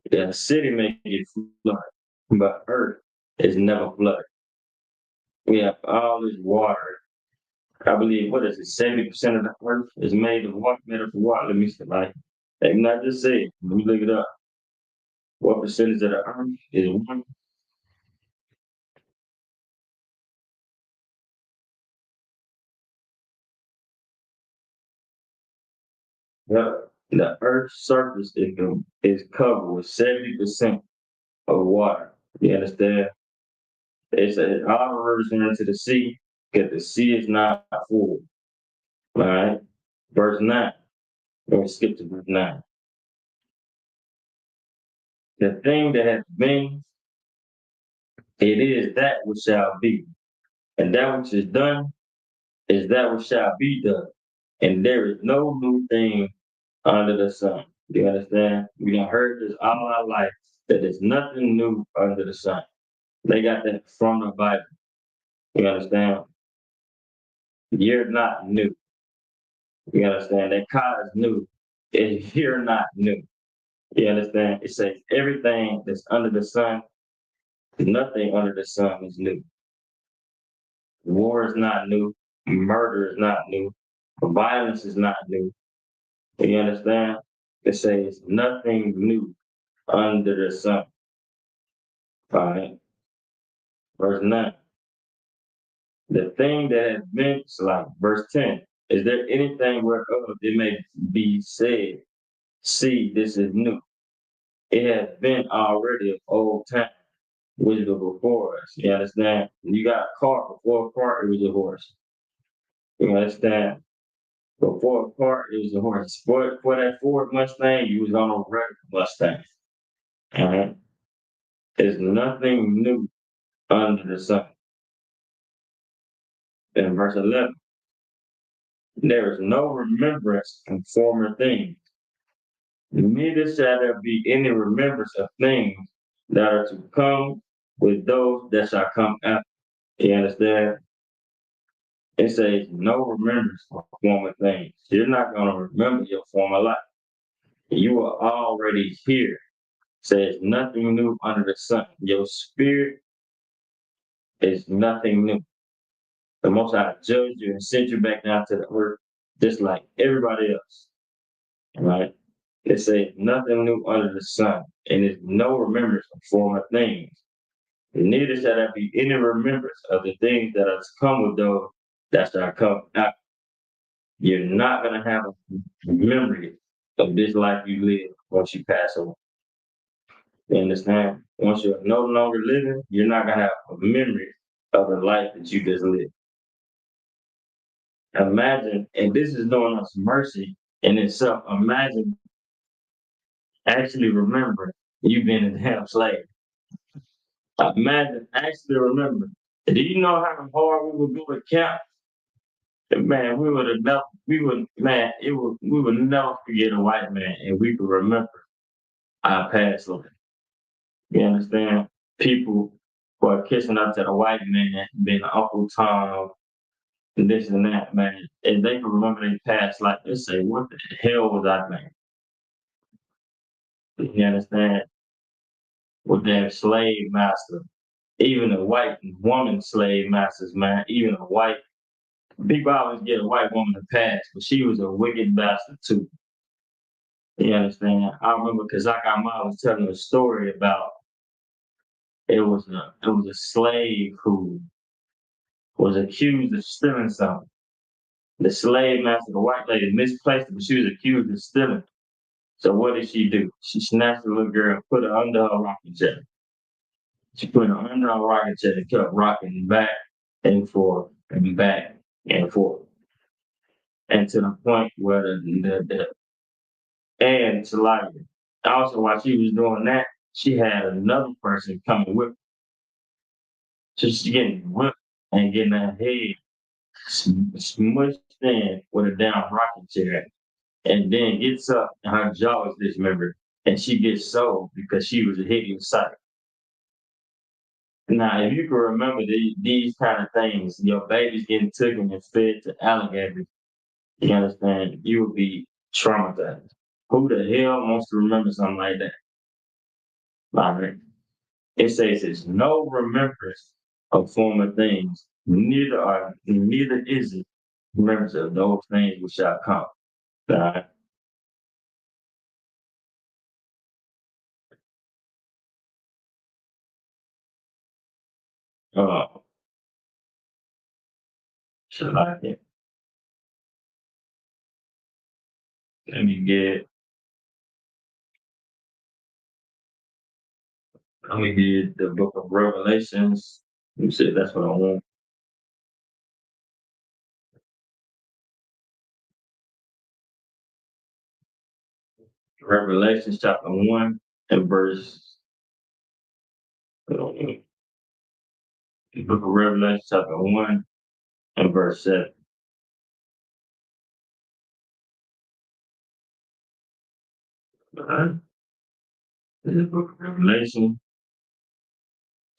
The city may get flooded, but earth is never flooded. We have all this water. I believe, what is it, 70% of the earth is made of water, Let me see, like, they not just say it. Let me look it up. What percentage of the earth is water? The earth's surface is covered with 70% of water. You understand? It's all the rivers into the sea, because the sea is not full. All right. Verse 9. Let me skip to verse 9. The thing that has been, it is that which shall be. And that which is done is that which shall be done. And there is no new thing under the sun. You understand? We done heard this all our life, that there's nothing new under the sun. They got that from the Bible. You understand? You're not new. You understand? That car is new. You're not new. You understand? It says everything that's under the sun, nothing under the sun is new. War is not new. Murder is not new. Violence is not new. You understand? It says nothing new under the sun. All right. Verse 9. The thing that has been, like verse 10, is there anything whereof it may be said, see, this is new? It has been already of old time, which was before us. You understand? You got a car, before a car, it was a horse. You understand? Before a car, it was a horse. For that Ford Mustang, you was on a regular Mustang. All right? There's nothing new under the sun. In verse 11, there is no remembrance of former things, neither shall there be any remembrance of things that are to come with those that shall come after. You understand? It says no remembrance of former things. You're not going to remember your former life. You are already here. It says nothing new under the sun. Your spirit is nothing new. The Most High judged you and sent you back down to the earth, just like everybody else. All right? It says nothing new under the sun, and there's no remembrance of former things. Neither shall there be any remembrance of the things that are to come with those that shall come after. You're not going to have a memory of this life you live once you pass away. You understand? Once you're no longer living, you're not going to have a memory of the life that you just lived. Imagine, and this is doing us mercy in itself, imagine actually remembering you've been a damn slave. Imagine actually remembering. Do you know how hard we would go to camp Man, we would never forget a white man, and we could remember our past life. You understand? People who are kissing up to the white man, being Uncle Tom, and this and that, man. And they can remember their past life. They say, what the hell was I thinking? You understand? With their slave master. Even the white woman slave masters, man. Even a white people always get a white woman to pass, but she was a wicked bastard too. You understand? I remember Kazaka mom was telling a story about it was a slave who was accused of stealing something. The slave master, the white lady, misplaced it, but she was accused of stealing. So what did she do? She snatched the little girl and put her under her rocking chair. She put her under her rocking chair and kept rocking back and forth and back and forth. And to the point where and to like also while she was doing that, she had another person coming with her. So she's getting whipped and getting her head smushed in with a down rocking chair, and then gets up and her jaw is dismembered, and she gets sold because she was a hideous sight. Now, if you can remember these kind of things, your baby's getting taken and fed to alligators, you understand, you would be traumatized. Who the hell wants to remember something like that? Like, it says there's no remembrance of former things, neither is it remembrance of those things which shall come. Right? So like it. Let me get the book of Revelations. Let me see, that's what I want. Revelations chapter 1 and verse. The book of Revelation chapter 1 and verse 7. Alright. The book of Revelation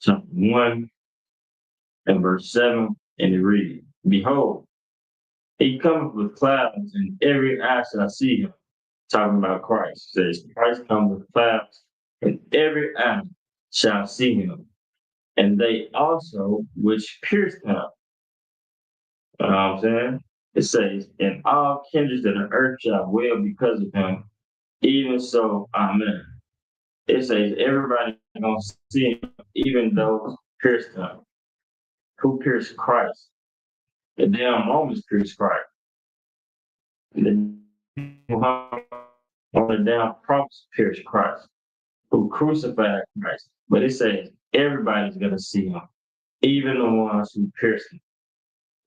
chapter 1 and verse 7, and it reads, Behold, he cometh with clouds, and every eye shall see him. Talking about Christ. It says, Christ comes with clouds, and every eye shall see him. And they also which pierced him. You know what I'm saying? It says, and all kindreds of the earth shall wail because of him. Even so, amen. It says everybody gonna see him, even those pierced him. Who pierced Christ? The damn Romans pierced Christ. The on the damn cross pierced Christ, who crucified Christ. But it says everybody's gonna see him, even the ones who pierced him.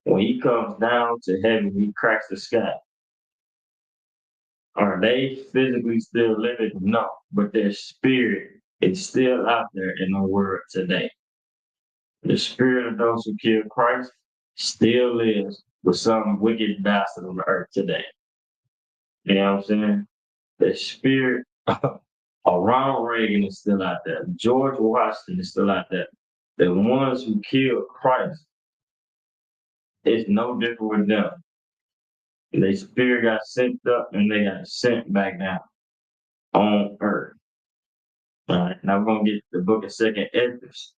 When he comes down to heaven, he cracks the sky. Are they physically still living? No, but their spirit is still out there in the world today. The spirit of those who killed Christ still lives with some wicked bastard on the earth today. You know what I'm saying? The spirit of Ronald Reagan is still out there. George Washington is still out there. The ones who killed Christ, it's no different with them. Their spirit got sent up and they got sent back down on earth. All right, now we're going to get the book of 2nd Esdras.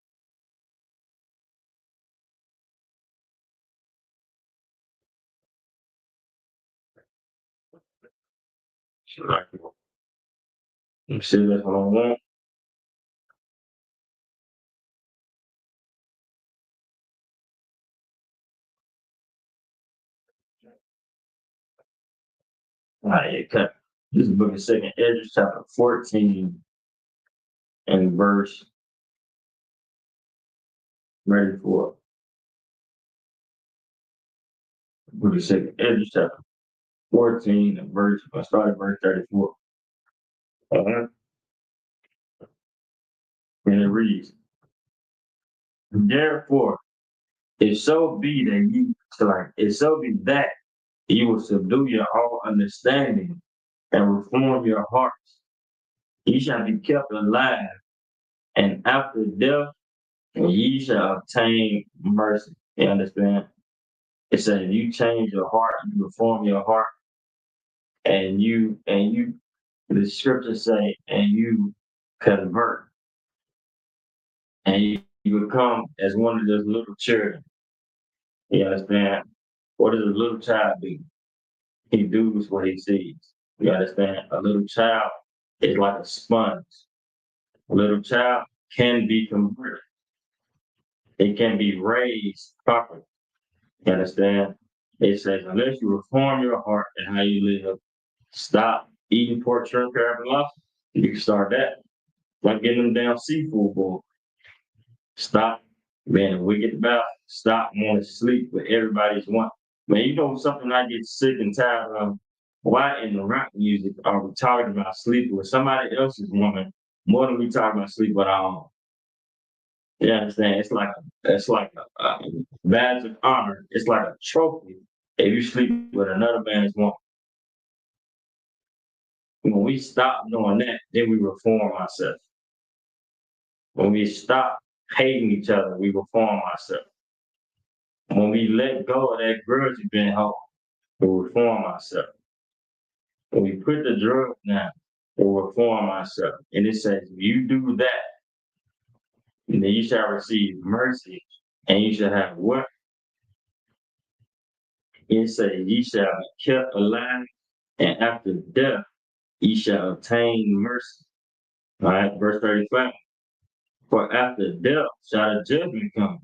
Let me see, that's what I want. All right, okay. This is the book of 2nd Esdras, chapter 14, and verse 34. Book of 2nd Esdras, chapter 14, and verse, I started verse 34. And it reads, Therefore, if so be that ye So like, it so be that you will subdue your own understanding and reform your hearts. You shall be kept alive, and after death, ye shall obtain mercy. You understand? It says you change your heart, you reform your heart, and the scriptures say, and you convert, and you become as one of those little children. You understand? What does a little child do? He does what he sees. You understand? A little child is like a sponge. A little child can be converted. It can be raised properly. You understand? It says, unless you reform your heart and how you live, stop eating pork, shrimp, crab, and lobster. You can start that. Like getting them damn seafood bowl. Stop being a wicked about. Stop wanting to sleep with everybody's want. Man, you know something I get sick and tired of? Why in the rap music are we talking about sleeping with somebody else's woman more than we talk about sleep with our own? You understand? It's like a badge of honor. It's like a trophy if you sleep with another man's woman. When we stop doing that, then we reform ourselves. When we stop hating each other, we reform ourselves. When we let go of that grudge we've been holding, we reform ourselves. When we put the drug down, we reform ourselves. And it says, if you do that, and then you shall receive mercy, and you shall have what? It says, ye shall be kept alive, and after death, ye shall obtain mercy. All right, verse 35. For after death shall the judgment come,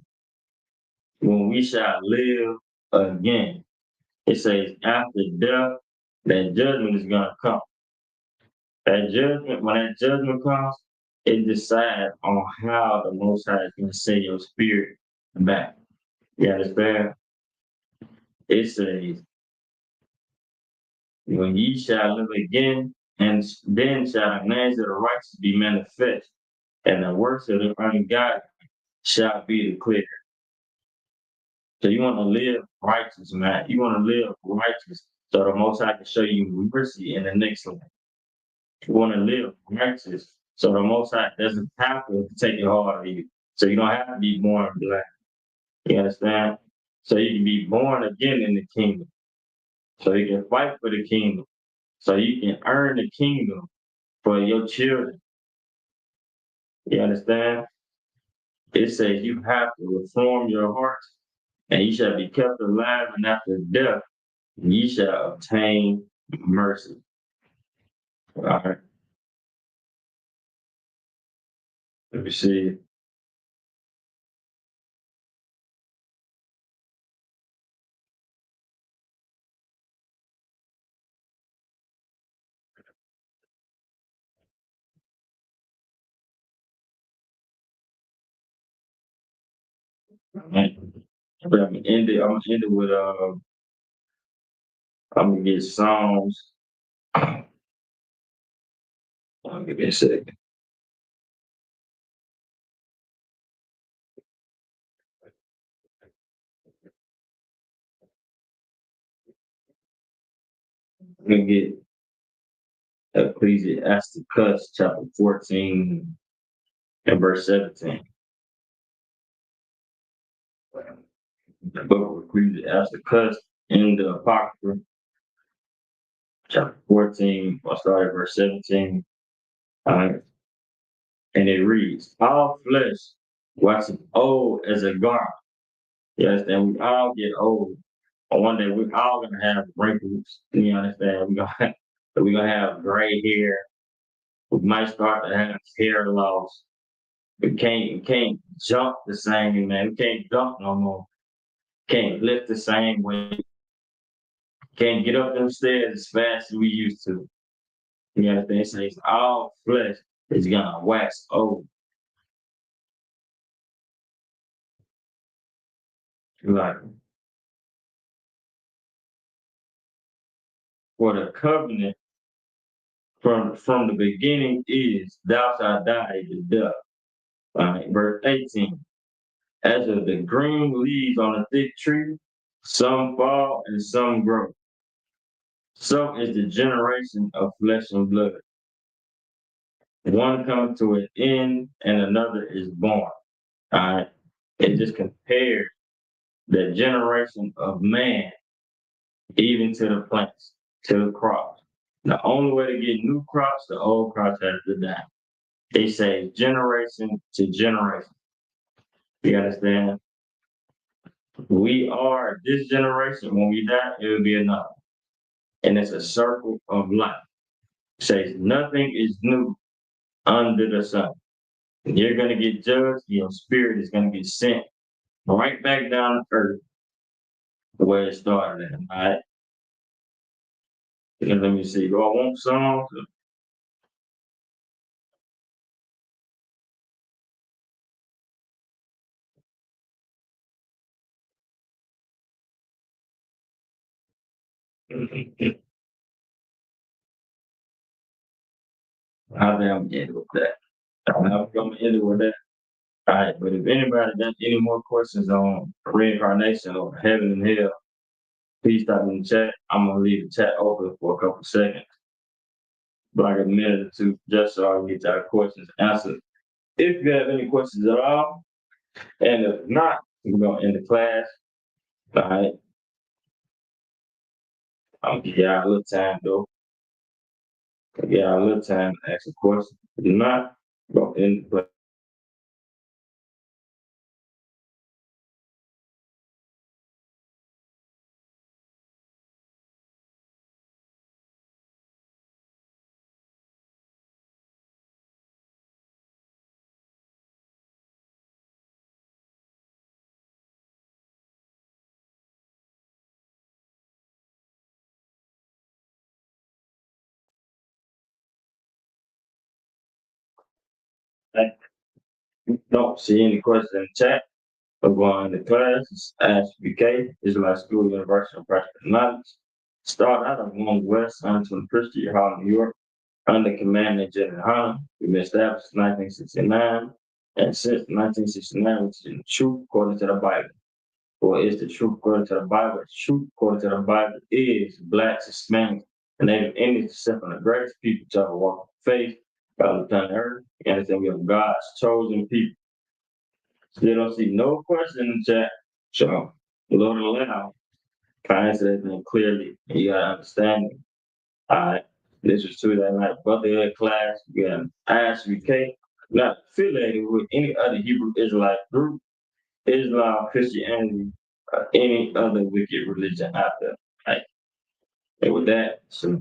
when we shall live again. It says, after death, that judgment is going to come. That judgment, when that judgment comes, it decides on how the Most High is going to send your spirit back. You understand? It says, when ye shall live again, and then shall the names of the righteous be manifest, and the works of the ungodly shall be declared. So you want to live righteous, man. You want to live righteous so the Most High can show you mercy in the next life. You want to live righteous so the Most High doesn't have to take it hard on you. So you don't have to be born black. You understand? So you can be born again in the kingdom. So you can fight for the kingdom. So you can earn the kingdom for your children. You understand? It says you have to reform your hearts, and you shall be kept alive, and after death, ye shall obtain mercy. All right. Let me see. All right. But I'm gonna end it with I'm gonna get Psalms. Give me a second. I'm gonna get Ecclesiasticus chapter 14 and verse 17. The book of Ecclesiasticus in the Apocrypha, chapter 14, I'll start at verse 17. And it reads, all flesh waxes old as a garment. You understand? We all get old. But one day we're all gonna have wrinkles. You understand? We're gonna have gray hair. We might start to have hair loss. We can't jump the same, man. We can't jump no more. Can't lift the same way. Can't get up them stairs as fast as we used to. You understand? It says all flesh is gonna wax old. Like, for the covenant from the beginning is thou shalt die the death. Verse 18. As of the green leaves on a thick tree, Some fall and some grow. Some is the generation of flesh and blood. One comes to an end and another is born. All right. It just compares the generation of man even to the plants, to the crops. The only way to get new crops, the old crops have to die. They say generation to generation. You understand? We are this generation. When we die, it will be another. And it's a circle of life. It says nothing is new under the sun. You're going to get judged. Your spirit is going to get sent right back down to earth where it started at. All right. And let me see. Do I want songs? I think I'm ending with that. I'm going to end it with that. All right. But if anybody got any more questions on reincarnation or heaven and hell, please type in the chat. I'm going to leave the chat open for a couple seconds, like a minute or two, just so I can get your questions answered. If you have any questions at all, and if not, we're going to end the class. All right. I'll give y'all a little time, though. I'll give y'all a little time to ask a question. If not, we're going to end the class. Don't see any questions in the chat. We're going to class. It's Ask BK, Israelite School, University of Practical Knowledge. Start out of 1 West, 121st Street, Harlem, New York, under command of General Hunter. We've been established in 1969, and since 1969, which is the truth according to the Bible. For it's the truth according to the Bible. The truth according to the Bible is blacks, Hispanics, and Native Indians, except from the greatest people to ever walk in faith, God upon the earth. You understand? We have God's chosen people. Still don't see no question in the chat. So, Lord allow, if I answer that thing clearly, and you gotta understand it. All right. This was Tuesday night brotherhood class. We got Ask BK, not affiliated with any other Hebrew Israelite group, Islam, Christianity, or any other wicked religion out there. Right. And with that, so